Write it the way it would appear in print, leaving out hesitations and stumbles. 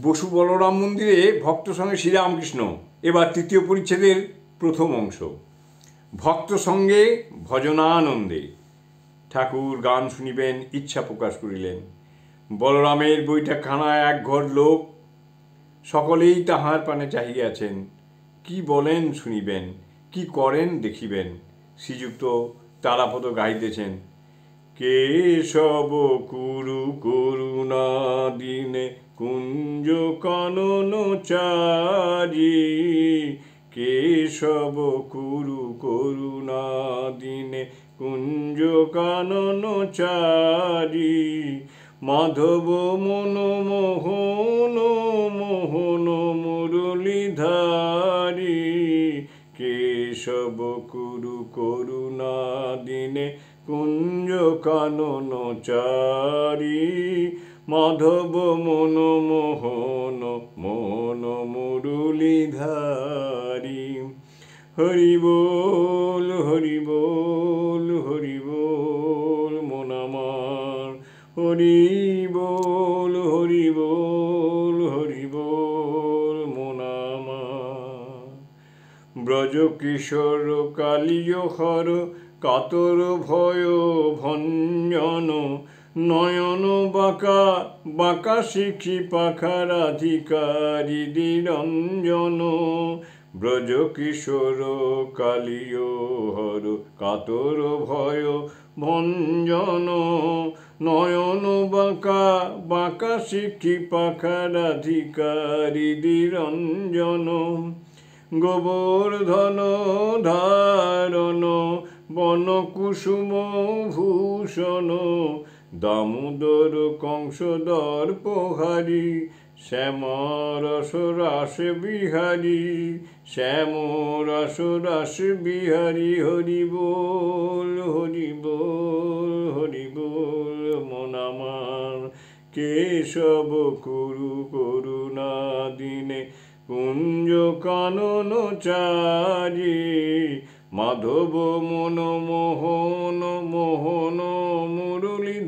বসু বলরাম মন্দিরে ভক্ত সঙ্গে শ্রীরামকৃষ্ণ। এবার তৃতীয় পরিচ্ছেদের প্রথম অংশ। ভক্ত সঙ্গে ভজনানন্দে। ঠাকুর গান শুনিবেন ইচ্ছা প্রকাশ করিলেন। বলরামের বৈঠকখানায় এক ঘর লোক, সকলেই তাহার পানে চাহিয়াছেন। কি বলেন শুনিবেন, কি করেন দেখিবেন। শ্রীযুক্ত তারাপদ গাইতেছেন, কেশব কুরু করুণা দিনে কুঞ্জ কানন চারি। কেশব কুরু করুণা দিনে কুঞ্জ কানন চারি। মাধব মন মোহন মোহন মুরলীধারী। কেশব কুরু করুণা দিনে কুঞ্জ কানন চারি। মাধব মন মোহন মোহন মুরলীধারী। হরি বল হরি বল হরি বল মন আমার। হরি বল হরি বল হরি বল মন আমার। ব্রজ কিশোর কালিয় হর কাতর ভয় ভঞ্জন। নয়ন বাঁকা বাঁকা শিখি পাখারাধিকারী নিরঞ্জন। ব্রজ কিশোর কালিয় হর কাতর ভয় ভঞ্জন। নয়ন বাঁকা বাঁকা শিখি পাখারাধিকারী নিরঞ্জন। গোবর্ধন ধারণ বন কুসুম ভূষণ। দামোদর কংসদর পোহারি। শ্যাম রস রাস বিহারী। শ্যাম রস রাস বিহারী। হরি বল হরি বল হরি বল মন আমার। কেশব কুরু করুণা দিনে কুঞ্জ কানন চারি। মাধব মন মোহন মোহন মুরলীধারী।